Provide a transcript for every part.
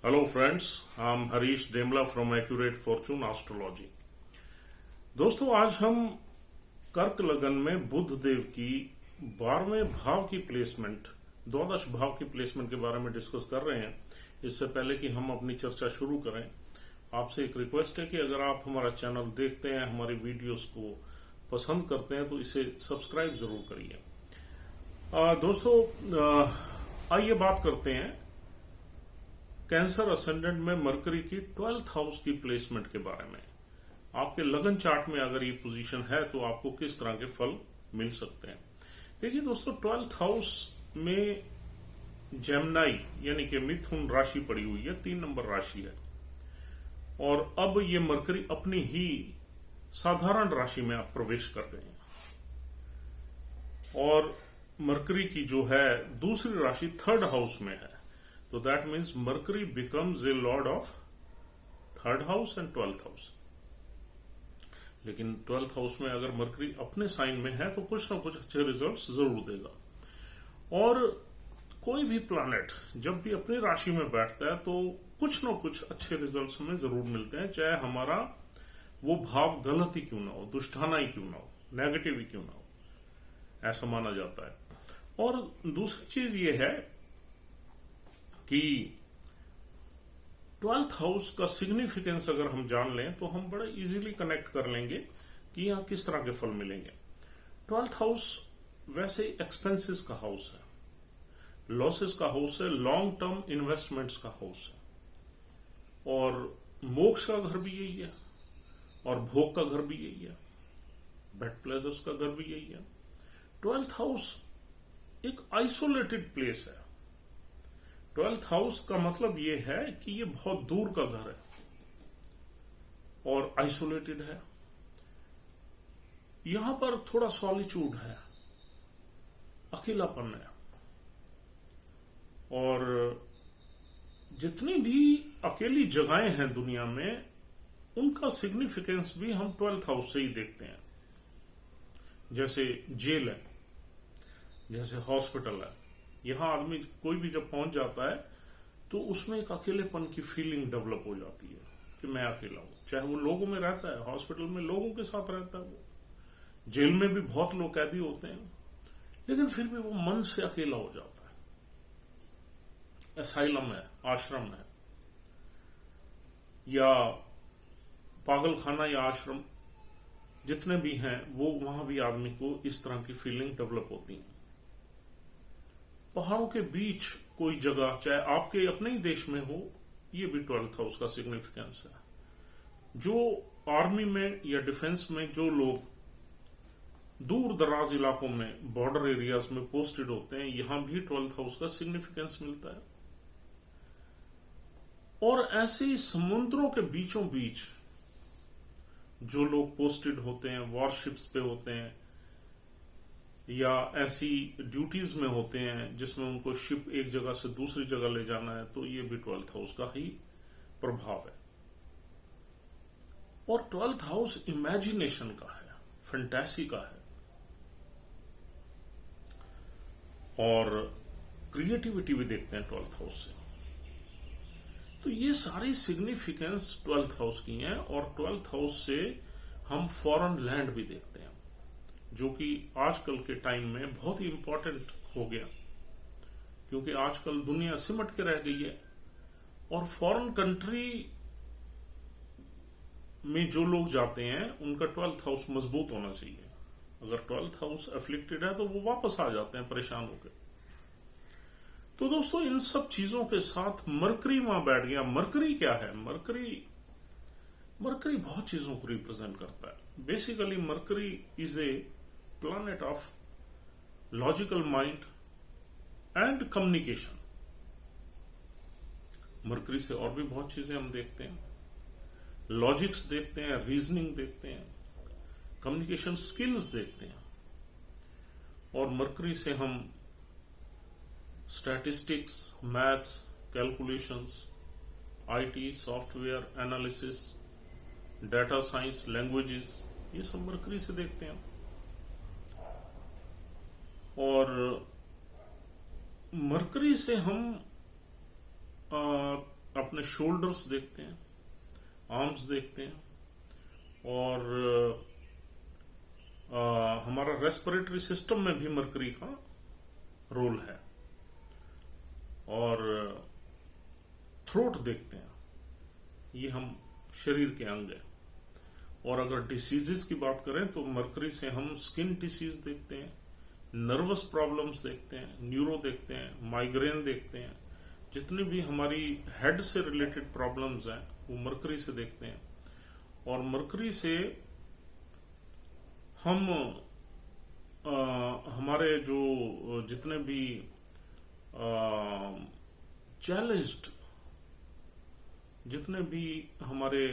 Hello friends, I'm Harish Demla from Accurate Fortune Astrology। दोस्तों आज हम कर्क लगन में बुध देव की 12वें भाव की प्लेसमेंट, द्वादश भाव की प्लेसमेंट के बारे में डिस्कस कर रहे हैं। इससे पहले कि हम अपनी चर्चा शुरू करें, आपसे एक रिक्वेस्ट है कि अगर आप हमारा चैनल देखते हैं, हमारी वीडियोस को पसंद करते हैं तो इसे सब्सक्राइब जरूर करिए। दोस्तों आइए बात करते हैं कैंसर असेंडेंट में मरकरी की 12th हाउस की प्लेसमेंट के बारे में। आपके लगन चार्ट में अगर ये पोजीशन है तो आपको किस तरह के फल मिल सकते हैं। देखिए दोस्तों, 12th हाउस में जेमिनी यानी कि मिथुन राशि पड़ी हुई है, 3 नंबर राशि है, और अब ये मरकरी अपनी ही साधारण राशि में आप प्रवेश कर गए हैं। और मरकरी की जो है दूसरी राशि 3rd हाउस में है, तो that means mercury becomes a Lord of 3rd house and 12th house. लेकिन 12th हाउस में अगर मरकरी अपने साइन में है तो कुछ ना कुछ अच्छे रिजल्ट्स जरूर देगा। और कोई भी प्लैनेट जब भी अपनी राशि में बैठता है तो कुछ ना कुछ अच्छे रिजल्ट्स हमें जरूर मिलते हैं, चाहे हमारा वो भाव गलत ही क्यों ना हो, दुष्टाना ही क्यों ना हो, नेगेटिव ही क्यों ना हो, ऐसा माना जाता है। और दूसरी चीज ये है कि 12th हाउस का सिग्निफिकेंस अगर हम जान लें तो हम बड़े इजीली कनेक्ट कर लेंगे कि यहां किस तरह के फल मिलेंगे। 12th हाउस वैसे एक्सपेंसेस का हाउस है, लॉसेस का हाउस है, लॉन्ग टर्म इन्वेस्टमेंट्स का हाउस है, और मोक्ष का घर भी यही है, और भोग का घर भी यही है, बेड प्लेजर्स का घर भी यही है। 12th हाउस एक आइसोलेटेड प्लेस है। 12th हाउस का मतलब यह है कि ये बहुत दूर का घर है और आइसोलेटेड है। यहां पर थोड़ा सॉलिट्यूड है, अकेलापन है, और जितनी भी अकेली जगहें हैं दुनिया में उनका सिग्निफिकेंस भी हम 12th हाउस से ही देखते हैं। जैसे जेल है, जैसे हॉस्पिटल है, यहां आदमी कोई भी जब पहुंच जाता है तो उसमें एक अकेलेपन की फीलिंग डेवलप हो जाती है कि मैं अकेला हूं। चाहे वो लोगों में रहता है, हॉस्पिटल में लोगों के साथ रहता है, वो जेल में भी बहुत लोग कैदी होते हैं, लेकिन फिर भी वो मन से अकेला हो जाता है। असाइलम है, आश्रम है, या पागल खाना या आश्रम, जितने भी हैं वो वहां भी आदमी को इस तरह की फीलिंग डेवलप होती है। पहाड़ों के बीच कोई जगह, चाहे आपके अपने ही देश में हो, ये भी 12th हाउस का सिग्निफिकेंस है। जो आर्मी में या डिफेंस में जो लोग दूर दराज इलाकों में, बॉर्डर एरियाज में पोस्टेड होते हैं, यहां भी 12th हाउस का सिग्निफिकेंस मिलता है। और ऐसे ही समुद्रों के बीचों बीच जो लोग पोस्टेड होते हैं, वॉरशिप्स पे होते हैं, या ऐसी ड्यूटीज में होते हैं जिसमें उनको शिप एक जगह से दूसरी जगह ले जाना है, तो ये भी 12th हाउस का ही प्रभाव है। और 12th हाउस इमेजिनेशन का है, फैंटेसी का है, और क्रिएटिविटी भी देखते हैं 12th हाउस से। तो ये सारी सिग्निफिकेंस 12th हाउस की हैं। और 12th हाउस से हम फॉरेन लैंड भी देखते हैं, जो कि आजकल के टाइम में बहुत ही इंपॉर्टेंट हो गया, क्योंकि आजकल दुनिया सिमट के रह गई है। और फॉरेन कंट्री में जो लोग जाते हैं उनका 12th हाउस मजबूत होना चाहिए। अगर 12th हाउस अफ्लिक्टेड है तो वो वापस आ जाते हैं परेशान होकर। तो दोस्तों, इन सब चीजों के साथ मरकरी वहां बैठ गया। मरकरी क्या है? मरकरी बहुत चीजों को रिप्रेजेंट करता है। Basically mercury is a planet of logical mind and communication. Mercury से और भी बहुत चीजें हम देखते हैं, लॉजिक्स देखते हैं, रीजनिंग देखते हैं, कम्युनिकेशन स्किल्स देखते हैं। और मरकरी से हम statistics, maths, calculations, IT, software analysis, data science, languages, ये सब मरकरी से देखते हैं। और मरकरी से हम अपने शोल्डर्स देखते हैं, आर्म्स देखते हैं, और हमारा रेस्पिरेटरी सिस्टम में भी मरकरी का रोल है, और थ्रोट देखते हैं। ये हम शरीर के अंग हैं। और अगर डिसीजेस की बात करें तो मरकरी से हम स्किन डिसीज देखते हैं, नर्वस प्रॉब्लम्स देखते हैं, न्यूरो देखते हैं, माइग्रेन देखते हैं। जितनी भी हमारी हेड से रिलेटेड प्रॉब्लम्स हैं वो मरकरी से देखते हैं। और मरकरी से हम हमारे जो जितने भी चैलेंज्ड जितने भी हमारे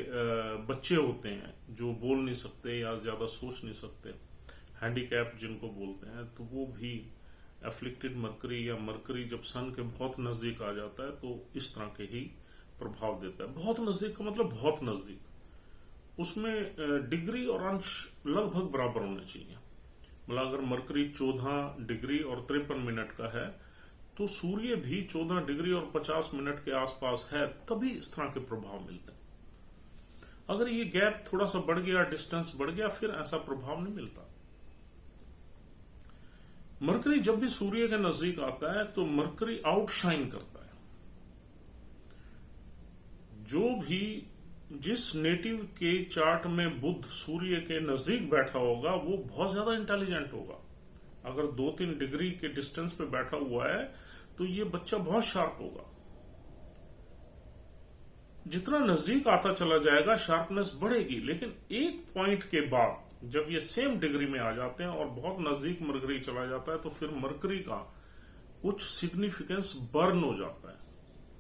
बच्चे होते हैं जो बोल नहीं सकते या ज्यादा सोच नहीं सकते, हैंडीकैप जिनको बोलते हैं, तो वो भी एफ्लिक्टेड मरकरी या मरकरी जब सन के बहुत नजदीक आ जाता है तो इस तरह के ही प्रभाव देता है। बहुत नजदीक का मतलब बहुत नजदीक, उसमें डिग्री और अंश लगभग बराबर होने चाहिए। मतलब अगर मरकरी 14 डिग्री और 53 मिनट का है तो सूर्य भी 14 डिग्री और 50 मिनट के आसपास है, तभी इस तरह के प्रभाव मिलते हैं। अगर ये गैप थोड़ा सा बढ़ गया, डिस्टेंस बढ़ गया, फिर ऐसा प्रभाव नहीं मिलता। मरकरी जब भी सूर्य के नजदीक आता है तो मरकरी आउटशाइन करता है। जो भी जिस नेटिव के चार्ट में बुध सूर्य के नजदीक बैठा होगा वो बहुत ज्यादा इंटेलिजेंट होगा। अगर 2-3 डिग्री के डिस्टेंस पे बैठा हुआ है तो ये बच्चा बहुत शार्प होगा। जितना नजदीक आता चला जाएगा शार्पनेस बढ़ेगी, लेकिन एक पॉइंट के बाद जब ये सेम डिग्री में आ जाते हैं और बहुत नजदीक मरकरी चला जाता है तो फिर मरकरी का कुछ सिग्निफिकेंस बर्न हो जाता है,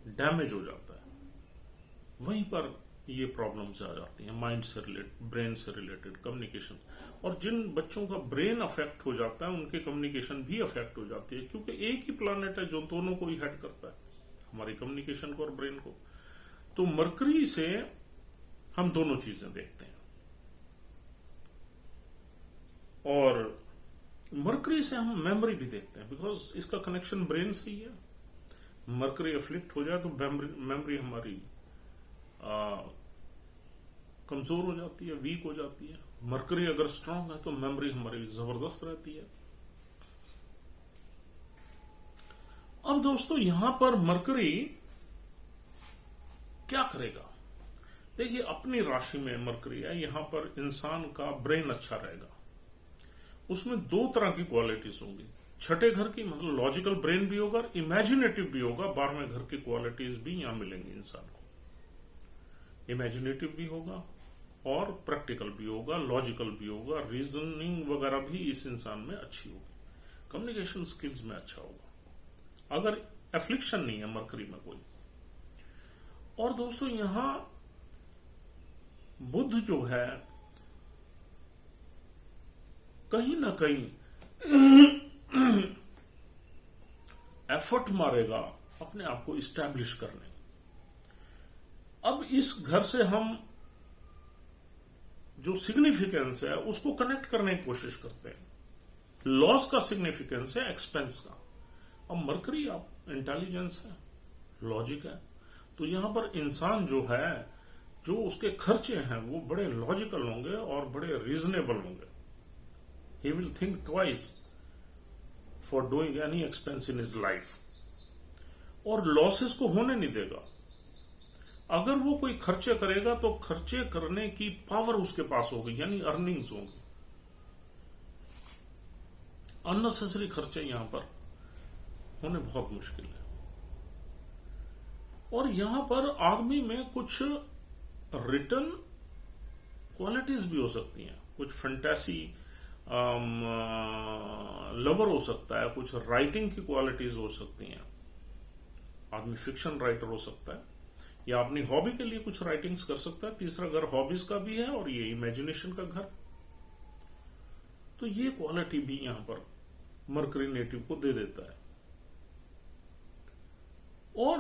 डैमेज हो जाता है। वहीं पर ये प्रॉब्लम्स आ जाती हैं, माइंड से रिलेटेड, ब्रेन से रिलेटेड, कम्युनिकेशन। और जिन बच्चों का ब्रेन अफेक्ट हो जाता है उनके कम्युनिकेशन भी अफेक्ट हो जाती है, क्योंकि एक ही प्लैनेट है जो दोनों को ही हेड करता है, हमारी कम्युनिकेशन को और ब्रेन को। तो मरकरी से हम दोनों चीजें देखते हैं। और मरकरी से हम मेमोरी भी देखते हैं, बिकॉज इसका कनेक्शन ब्रेन से ही है। मरकरी अफ्लिक्ट हो जाए तो मेमोरी हमारी कमजोर हो जाती है, वीक हो जाती है। मरकरी अगर स्ट्रांग है तो मेमोरी हमारी जबरदस्त रहती है। अब दोस्तों यहां पर मरकरी क्या करेगा? देखिए, अपनी राशि में मरकरी है, यहां पर इंसान का ब्रेन अच्छा रहेगा। उसमें 2 तरह की क्वालिटीज होंगी। छठे घर की मतलब लॉजिकल ब्रेन भी होगा, इमेजिनेटिव भी होगा। 12वें घर की क्वालिटीज भी यहां मिलेंगी इंसान को। इमेजिनेटिव भी होगा और प्रैक्टिकल भी होगा, लॉजिकल भी होगा, रीजनिंग वगैरह भी इस इंसान में अच्छी होगी, कम्युनिकेशन स्किल्स में अच्छा होगा, अगर एफ्लिक्शन नहीं है मरकरी में कोई। और दोस्तों यहां बुध जो है कहीं ना कहीं एफर्ट मारेगा अपने आप को इस्टेब्लिश करने। अब इस घर से हम जो सिग्निफिकेंस है उसको कनेक्ट करने की कोशिश करते हैं। लॉस का सिग्निफिकेंस है एक्सपेंस का। अब मरकरी आप इंटेलिजेंस है, लॉजिक है, तो यहां पर इंसान जो है, जो उसके खर्चे हैं वो बड़े लॉजिकल होंगे और बड़े रीजनेबल होंगे। He will think twice for doing any expense in his life, और लॉसेस को होने नहीं देगा। अगर वो कोई खर्चे करेगा तो खर्चे करने की पावर उसके पास होगी, यानी अर्निंग्स होंगी। अननेसेसरी खर्चे यहां पर होने बहुत मुश्किल है। और यहां पर आदमी में कुछ रिटर्न क्वालिटीज भी हो सकती हैं, कुछ फैंटेसी लवर हो सकता है, कुछ राइटिंग की क्वालिटीज हो सकती हैं। आदमी फिक्शन राइटर हो सकता है या अपनी हॉबी के लिए कुछ राइटिंग्स कर सकता है। तीसरा घर हॉबीज का भी है और ये इमेजिनेशन का घर, तो ये क्वालिटी भी यहां पर मरकरी नेटिव को दे देता है। और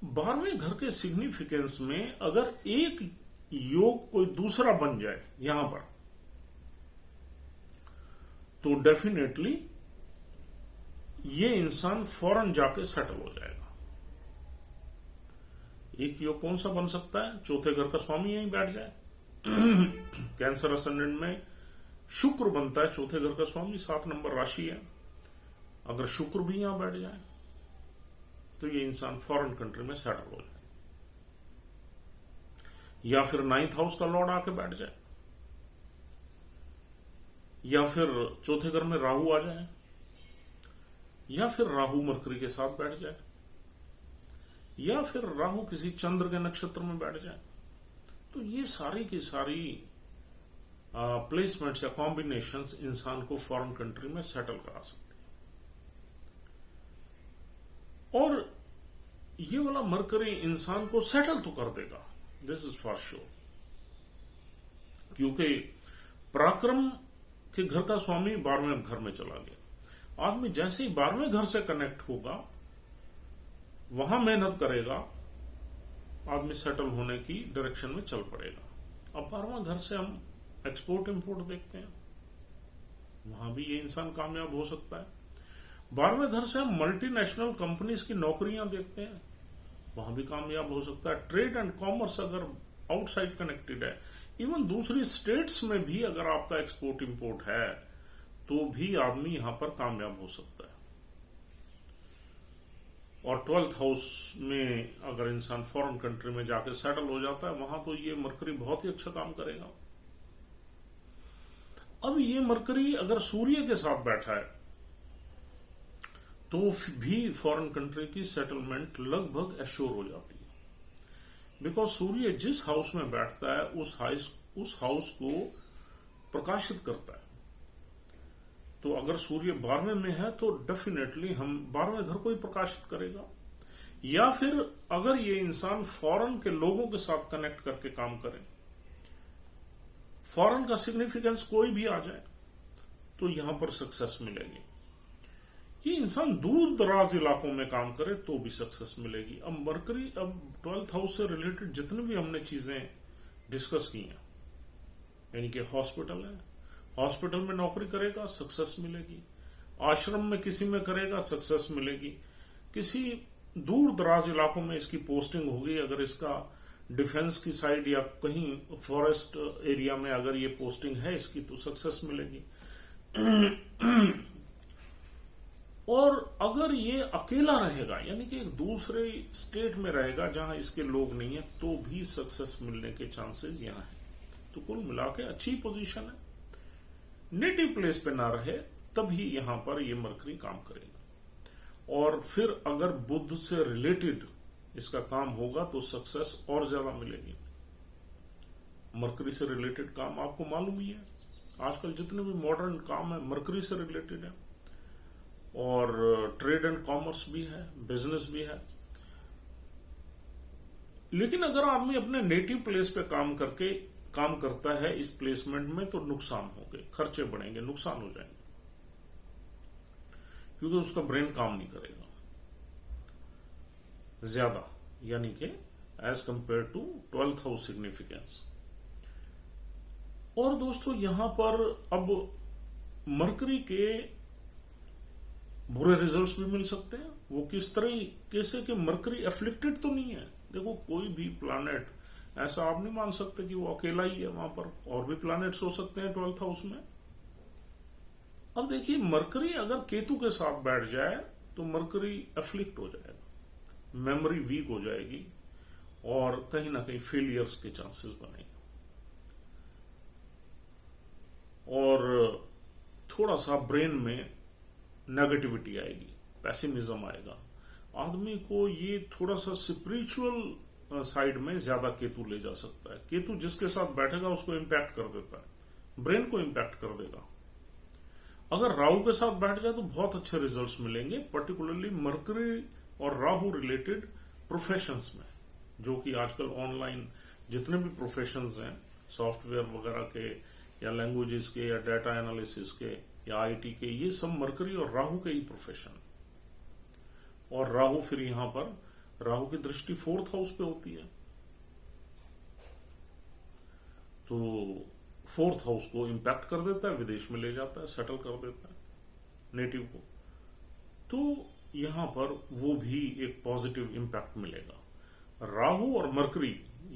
12वें घर के सिग्निफिकेंस में अगर एक योग कोई दूसरा बन जाए यहां पर, तो डेफिनेटली ये इंसान फौरन जाके सेटल हो जाएगा। एक योग कौन सा बन सकता है? चौथे घर का स्वामी यहीं बैठ जाए। कैंसर असेंडेंट में शुक्र बनता है चौथे घर का स्वामी, 7 नंबर राशि है। अगर शुक्र भी यहां बैठ जाए तो ये इंसान फॉरेन कंट्री में सेटल हो जाए। या फिर 9th हाउस का लॉर्ड आके बैठ जाए, या फिर चौथे घर में राहु आ जाए, या फिर राहु मरकरी के साथ बैठ जाए, या फिर राहु किसी चंद्र के नक्षत्र में बैठ जाए। तो ये सारी की सारी प्लेसमेंट्स या कॉम्बिनेशंस इंसान को फॉरेन कंट्री में सेटल करा सकती है। और ये वाला मरकरी इंसान को सेटल तो कर देगा, दिस इज फॉर श्योर, क्योंकि पराक्रम के घर का स्वामी 12वें घर में चला गया। आदमी जैसे ही 12वें घर से कनेक्ट होगा, वहां मेहनत करेगा, आदमी सेटल होने की डायरेक्शन में चल पड़ेगा। अब 12वां घर से हम एक्सपोर्ट इंपोर्ट देखते हैं, वहां भी ये इंसान कामयाब हो सकता है। 12वें घर से हम मल्टीनेशनल कंपनीज की नौकरियां देखते हैं, वहां भी कामयाब हो सकता है। ट्रेड एंड कॉमर्स अगर आउटसाइड कनेक्टेड है, इवन दूसरी स्टेट्स में भी अगर आपका एक्सपोर्ट इंपोर्ट है, तो भी आदमी यहां पर कामयाब हो सकता है। और 12th हाउस में अगर इंसान फॉरेन कंट्री में जाके सेटल हो जाता है, वहां तो ये मरकरी बहुत ही अच्छा काम करेगा। अब ये मरकरी अगर सूर्य के साथ बैठा है, तो भी फॉरेन कंट्री की सेटलमेंट लगभग एश्योर हो जाती है। बिकॉज सूर्य जिस हाउस में बैठता है, उस हाउस को प्रकाशित करता है। तो अगर सूर्य 12वें में है, तो डेफिनेटली हम 12वें घर को ही प्रकाशित करेगा। या फिर अगर ये इंसान फॉरेन के लोगों के साथ कनेक्ट करके काम करे, फॉरेन का सिग्निफिकेंस कोई भी आ जाए, तो यहां पर सक्सेस मिलेगी। ये इंसान दूर दराज इलाकों में काम करे तो भी सक्सेस मिलेगी। अब मरकरी, अब 12th हाउस से रिलेटेड जितनी भी हमने चीजें डिस्कस की हैं, यानी कि हॉस्पिटल है, हॉस्पिटल में नौकरी करेगा, सक्सेस मिलेगी। आश्रम में किसी में करेगा, सक्सेस मिलेगी। किसी दूर दराज इलाकों में इसकी पोस्टिंग होगी, अगर इसका डिफेंस की साइड या कहीं फॉरेस्ट एरिया में अगर ये पोस्टिंग है इसकी, तो सक्सेस मिलेगी। और अगर ये अकेला रहेगा, यानी कि एक दूसरे स्टेट में रहेगा जहां इसके लोग नहीं है, तो भी सक्सेस मिलने के चांसेस यहां है। तो कुल मिला के अच्छी पोजीशन है। नेटिव प्लेस पे ना रहे तभी यहां पर ये मरकरी काम करेगा। और फिर अगर बुध से रिलेटेड इसका काम होगा तो सक्सेस और ज्यादा मिलेगी। मरकरी से रिलेटेड काम आपको मालूम ही है, आजकल जितने भी मॉडर्न काम है मरकरी से रिलेटेड है। और ट्रेड एंड कॉमर्स भी है, बिजनेस भी है। लेकिन अगर आदमी अपने नेटिव प्लेस पे काम करता है इस प्लेसमेंट में, तो नुकसान होंगे, खर्चे बढ़ेंगे, नुकसान हो जाएंगे, क्योंकि उसका ब्रेन काम नहीं करेगा ज्यादा, यानी कि as compare to 12th house significance. और दोस्तों यहां पर अब मरकरी के बुरे रिजल्ट्स भी मिल सकते हैं। वो किस तरीके से कि मरकरी एफ्लिक्टेड तो नहीं है। देखो, कोई भी प्लैनेट ऐसा आप नहीं मान सकते कि वो अकेला ही है, वहां पर और भी प्लैनेट्स हो सकते हैं 12th हाउस में। अब देखिए, मरकरी अगर केतु के साथ बैठ जाए तो मरकरी एफ्लिक्ट हो जाएगा, मेमोरी वीक हो जाएगी और कहीं ना कहीं फेलियर्स के चांसेस बनेंगे। और थोड़ा सा ब्रेन में नेगेटिविटी आएगी, पैसिमिज्म आएगा। आदमी को ये थोड़ा सा स्पिरिचुअल साइड में ज्यादा केतु ले जा सकता है। केतु जिसके साथ बैठेगा उसको इंपैक्ट कर देता है, ब्रेन को इंपैक्ट कर देगा। अगर राहु के साथ बैठ जाए तो बहुत अच्छे रिजल्ट्स मिलेंगे, पर्टिकुलरली मरकरी और राहु रिलेटेड प्रोफेशंस में, जो कि आजकल ऑनलाइन जितने भी प्रोफेशंस हैं, सॉफ्टवेयर वगैरह के या लैंग्वेजेस के या डाटा एनालिसिस के या आईटी के, ये सब मरकरी और राहु के ही प्रोफेशन। और राहु फिर यहां पर, राहु की दृष्टि 4th हाउस पे होती है, तो 4th हाउस को इंपैक्ट कर देता है, विदेश में ले जाता है, सेटल कर देता है नेटिव को। तो यहां पर वो भी एक पॉजिटिव इंपैक्ट मिलेगा। राहु और मरकरी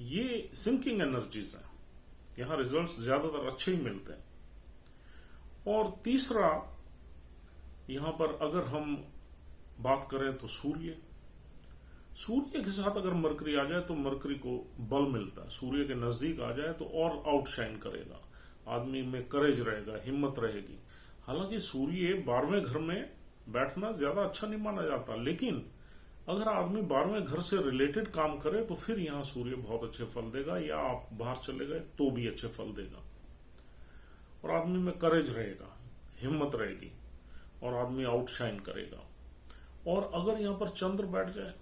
ये सिंकिंग एनर्जीज हैं, यहां रिजल्ट्स ज्यादातर अच्छे ही मिलते हैं। और तीसरा, यहां पर अगर हम बात करें तो सूर्य के साथ अगर मरकरी आ जाए तो मरकरी को बल मिलता है। सूर्य के नजदीक आ जाए तो और आउटशाइन करेगा, आदमी में करेज रहेगा, हिम्मत रहेगी। हालांकि सूर्य 12वें घर में बैठना ज्यादा अच्छा नहीं माना जाता, लेकिन अगर आदमी 12वें घर से रिलेटेड काम करे तो फिर यहां सूर्य बहुत अच्छे फल देगा, या आप बाहर चले गए तो भी अच्छे फल देगा। और आदमी में करेज रहेगा, हिम्मत रहेगी और आदमी आउटशाइन करेगा। और अगर यहां पर चंद्र बैठ जाए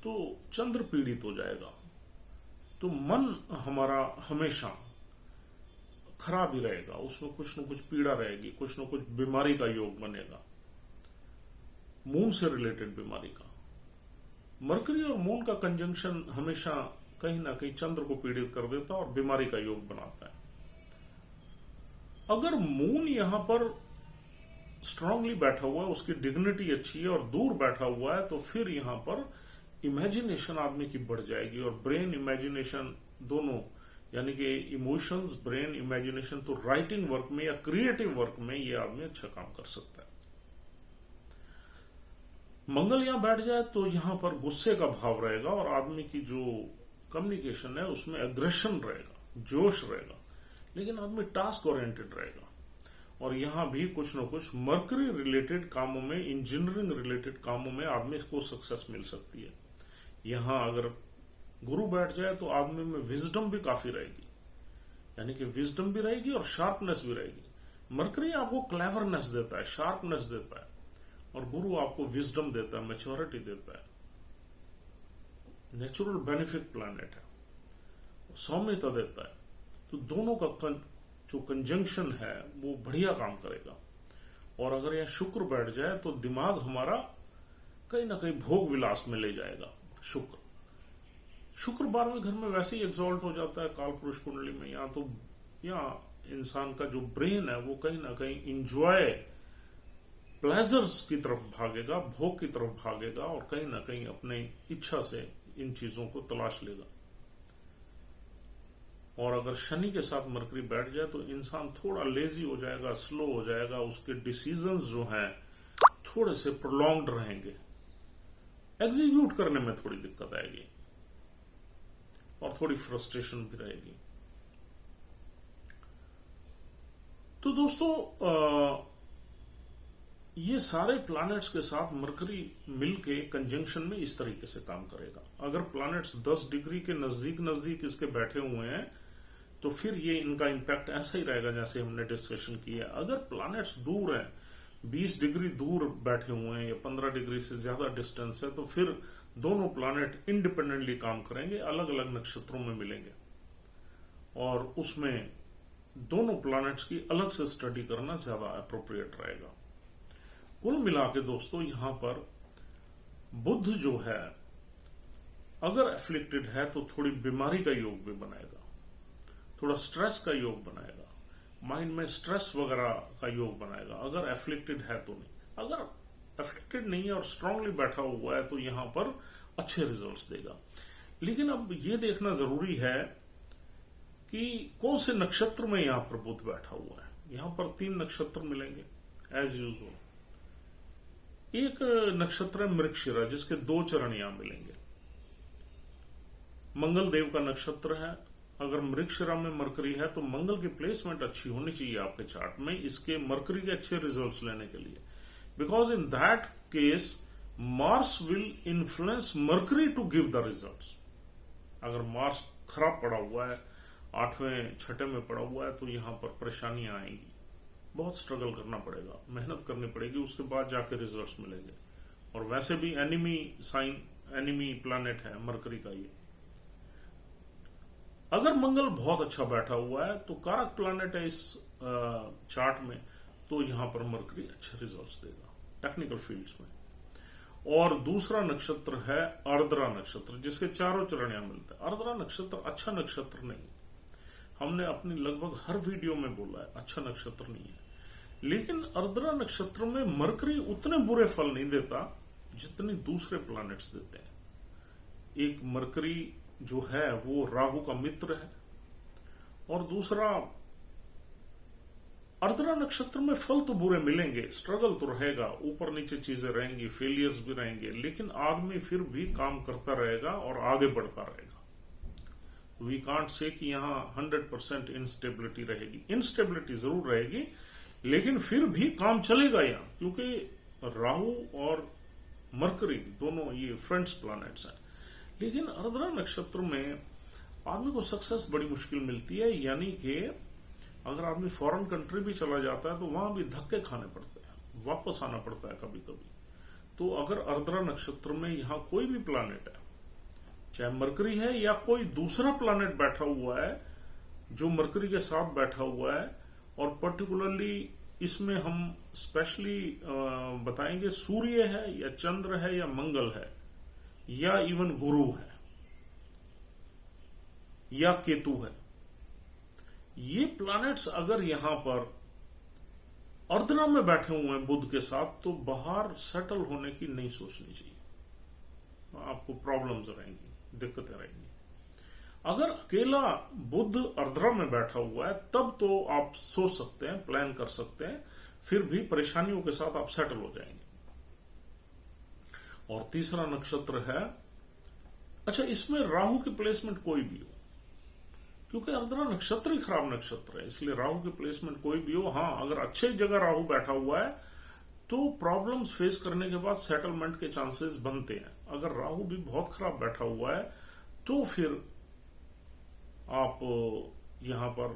तो चंद्र पीड़ित हो जाएगा, तो मन हमारा हमेशा खराब ही रहेगा, उसमें कुछ न कुछ पीड़ा रहेगी, कुछ न कुछ बीमारी का योग बनेगा, मून से रिलेटेड बीमारी का। मरकरी और मून का कंजंक्शन हमेशा कहीं ना कहीं चंद्र को पीड़ित कर देता है और बीमारी का योग बनाता है। अगर मून यहां पर स्ट्रांगली बैठा हुआ है, उसकी डिग्निटी अच्छी है और दूर बैठा हुआ है, तो फिर यहां पर इमेजिनेशन आदमी की बढ़ जाएगी। और ब्रेन इमेजिनेशन दोनों, यानी कि इमोशंस, ब्रेन, इमेजिनेशन, तो राइटिंग वर्क में या क्रिएटिव वर्क में ये आदमी अच्छा काम कर सकता है। मंगल यहां बैठ जाए तो यहां पर गुस्से का भाव रहेगा और आदमी की जो कम्युनिकेशन है उसमें एग्रेशन रहेगा, जोश रहेगा, लेकिन आदमी टास्क ओरिएंटेड रहेगा। और यहां भी कुछ न कुछ मरकरी रिलेटेड कामों में, इंजीनियरिंग रिलेटेड कामों में आदमी को सक्सेस मिल सकती है। यहां अगर गुरु बैठ जाए तो आदमी में विजडम भी काफी रहेगी, यानी कि विजडम भी रहेगी और शार्पनेस भी रहेगी। मरकरी आपको क्लेवरनेस देता है, शार्पनेस देता है, और गुरु आपको विजडम देता है, मैच्योरिटी देता है। नेचुरल बेनिफिट प्लैनेट है, सौम्यता देता है। तो दोनों का जो कंजंक्शन है वो बढ़िया काम करेगा। और अगर यह शुक्र बैठ जाए तो दिमाग हमारा कहीं ना कहीं भोग विलास में ले जाएगा। शुक्र 12वें घर में वैसे ही एग्जॉल्ट हो जाता है काल पुरुष कुंडली में। यहाँ इंसान का जो ब्रेन है वो कहीं ना कहीं इंजॉय, प्लेजर्स की तरफ भागेगा, भोग की तरफ भागेगा और कहीं ना कहीं अपने इच्छा से इन चीजों को तलाश लेगा। और अगर शनि के साथ मरकरी बैठ जाए तो इंसान थोड़ा लेजी हो जाएगा, स्लो हो जाएगा, उसके डिसीजंस जो हैं थोड़े से प्रोलॉन्ग्ड रहेंगे, एग्जीक्यूट करने में थोड़ी दिक्कत आएगी और थोड़ी फ्रस्ट्रेशन भी रहेगी। तो दोस्तों, ये सारे प्लैनेट्स के साथ मरकरी मिलके कंजंक्शन में इस तरीके से काम करेगा। अगर प्लैनेट्स 10 डिग्री के नजदीक नजदीक इसके बैठे हुए हैं तो फिर ये इनका इंपैक्ट ऐसा ही रहेगा जैसे हमने डिस्कशन किया। अगर प्लैनेट्स दूर हैं, 20 डिग्री दूर बैठे हुए हैं या 15 डिग्री से ज्यादा डिस्टेंस है, तो फिर दोनों प्लैनेट इंडिपेंडेंटली काम करेंगे, अलग अलग नक्षत्रों में मिलेंगे और उसमें दोनों प्लैनेट्स की अलग से स्टडी करना ज्यादा अप्रोप्रिएट रहेगा। कुल मिला के दोस्तों, यहां पर बुध जो है अगर एफ्लिक्टेड है तो थोड़ी बीमारी का योग भी बनाएगा, थोड़ा स्ट्रेस का योग बनाएगा, माइंड में स्ट्रेस वगैरह का योग बनाएगा अगर एफ्लिक्टेड है तो। नहीं, अगर एफ्लिक्टेड नहीं है और स्ट्रांगली बैठा हुआ है तो यहां पर अच्छे रिजल्ट्स देगा। लेकिन अब ये देखना जरूरी है कि कौन से नक्षत्र में यहां पर बुध बैठा हुआ है। यहां पर 3 नक्षत्र मिलेंगे एज यूजुअल। एक नक्षत्र है मृगशिरा, जिसके 2 चरण यहां मिलेंगे। मंगल देव का नक्षत्र है। अगर मृगशिरा में मरकरी है तो मंगल की प्लेसमेंट अच्छी होनी चाहिए आपके चार्ट में, इसके मरकरी के अच्छे रिजल्ट्स लेने के लिए। Because in that case Mars will influence Mercury to give the results. अगर मार्स खराब पड़ा हुआ है, 8वें 6ठे में पड़ा हुआ है, तो यहां पर परेशानियां आएंगी, बहुत स्ट्रगल करना पड़ेगा, मेहनत करनी पड़ेगी, उसके बाद जाके रिजल्ट्स मिलेंगे। और वैसे भी एनिमी साइन, एनिमी प्लैनेट है मरकरी का ये। अगर मंगल बहुत अच्छा बैठा हुआ है तो कारक प्लैनेट है इस चार्ट में, तो यहां पर मरकरी अच्छे रिजल्ट्स देगा टेक्निकल फील्ड्स में। और दूसरा नक्षत्र है आर्द्रा नक्षत्र, जिसके 4 चरण यहां मिलते हैं। आर्द्रा नक्षत्र अच्छा नक्षत्र नहीं, हमने अपनी लगभग हर वीडियो में बोला है अच्छा नक्षत्र नहीं है। लेकिन आर्द्रा नक्षत्र में मरकरी उतने बुरे फल नहीं देता जितने दूसरे प्लैनेट्स देते हैं। एक मरकरी जो है वो राहु का मित्र है, और दूसरा आर्द्रा नक्षत्र में फल तो बुरे मिलेंगे, स्ट्रगल तो रहेगा, ऊपर नीचे चीजें रहेंगी, फेलियर्स भी रहेंगे, लेकिन आदमी फिर भी काम करता रहेगा और आगे बढ़ता रहेगा। वी कांट से कि यहां 100% इंस्टेबिलिटी रहेगी, इंस्टेबिलिटी जरूर रहेगी, लेकिन फिर भी काम चलेगा यहां, क्योंकि राहु और मरकरी दोनों ये फ्रेंड्स प्लैनेट्स हैं। लेकिन आर्द्रा नक्षत्र में आदमी को सक्सेस बड़ी मुश्किल मिलती है, यानी कि अगर आदमी फॉरेन कंट्री भी चला जाता है तो वहां भी धक्के खाने पड़ते हैं, वापस आना पड़ता है कभी कभी। तो अगर आर्द्रा नक्षत्र में यहां कोई भी प्लैनेट है, चाहे मरकरी है या कोई दूसरा प्लैनेट बैठा हुआ है जो मरकरी के साथ बैठा हुआ है, और पर्टिकुलरली इसमें हम स्पेशली बताएंगे सूर्य है या चंद्र है या मंगल है या इवन गुरु है या केतु है, ये प्लैनेट्स अगर यहां पर आर्द्रा में बैठे हुए हैं बुध के साथ, तो बाहर सेटल होने की नहीं सोचनी चाहिए, आपको प्रॉब्लम्स रहेंगी, दिक्कतें रहेंगी। अगर अकेला बुध आर्द्रा में बैठा हुआ है तब तो आप सोच सकते हैं, प्लान कर सकते हैं, फिर भी परेशानियों के साथ आप सेटल हो जाएंगे। और तीसरा नक्षत्र है, अच्छा इसमें राहु की प्लेसमेंट कोई भी हो, क्योंकि आर्द्रा नक्षत्र ही खराब नक्षत्र है, इसलिए राहु की प्लेसमेंट कोई भी हो, हाँ अगर अच्छे जगह राहु बैठा हुआ है तो प्रॉब्लम्स फेस करने के बाद सेटलमेंट के चांसेस बनते हैं। अगर राहु भी बहुत खराब बैठा हुआ है तो फिर आप यहां पर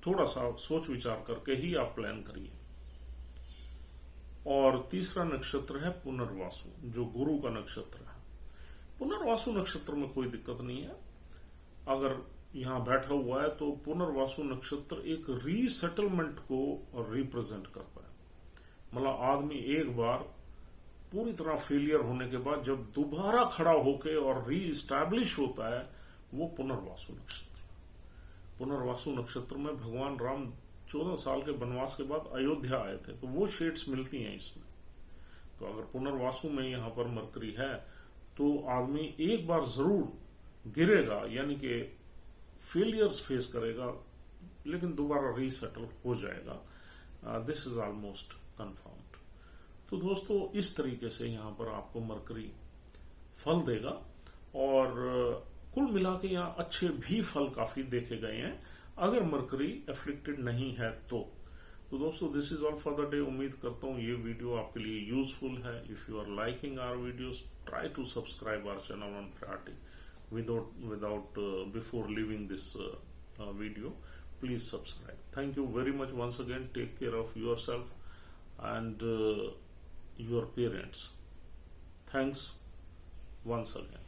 थोड़ा सा सोच विचार करके ही आप प्लान करिए। और तीसरा नक्षत्र है पुनर्वासु, जो गुरु का नक्षत्र है। पुनर्वासु नक्षत्र में कोई दिक्कत नहीं है, अगर यहां बैठा हुआ है तो पुनर्वासु नक्षत्र एक रीसेटलमेंट को रिप्रेजेंट करता है। मतलब आदमी एक बार पूरी तरह फेलियर होने के बाद जब दोबारा खड़ा होके और री इस्टैब्लिश होता है, वो पुनर्वासु नक्षत्र। पुनर्वासु नक्षत्र में भगवान राम 14 साल के वनवास के बाद अयोध्या आए थे, तो वो शेड्स मिलती हैं इसमें। तो अगर पुनर्वासु में यहां पर मरकरी है तो आदमी एक बार जरूर गिरेगा, यानी कि फेलियर्स फेस करेगा, लेकिन दोबारा रीसेटल हो जाएगा। This is almost confirmed. तो दोस्तों इस तरीके से यहां पर आपको मरकरी फल देगा, और कुल मिला के यहाँ अच्छे भी फल काफी देखे गए हैं अगर मरकरी एफ्लिक्टेड नहीं है तो दोस्तों this is all for the day. उम्मीद करता हूँ ये वीडियो आपके लिए यूजफुल है। If you are liking our videos, try to subscribe our channel on priority without before leaving this video. Please subscribe. Thank you very much once again. Take care of yourself and your parents. Thanks once again.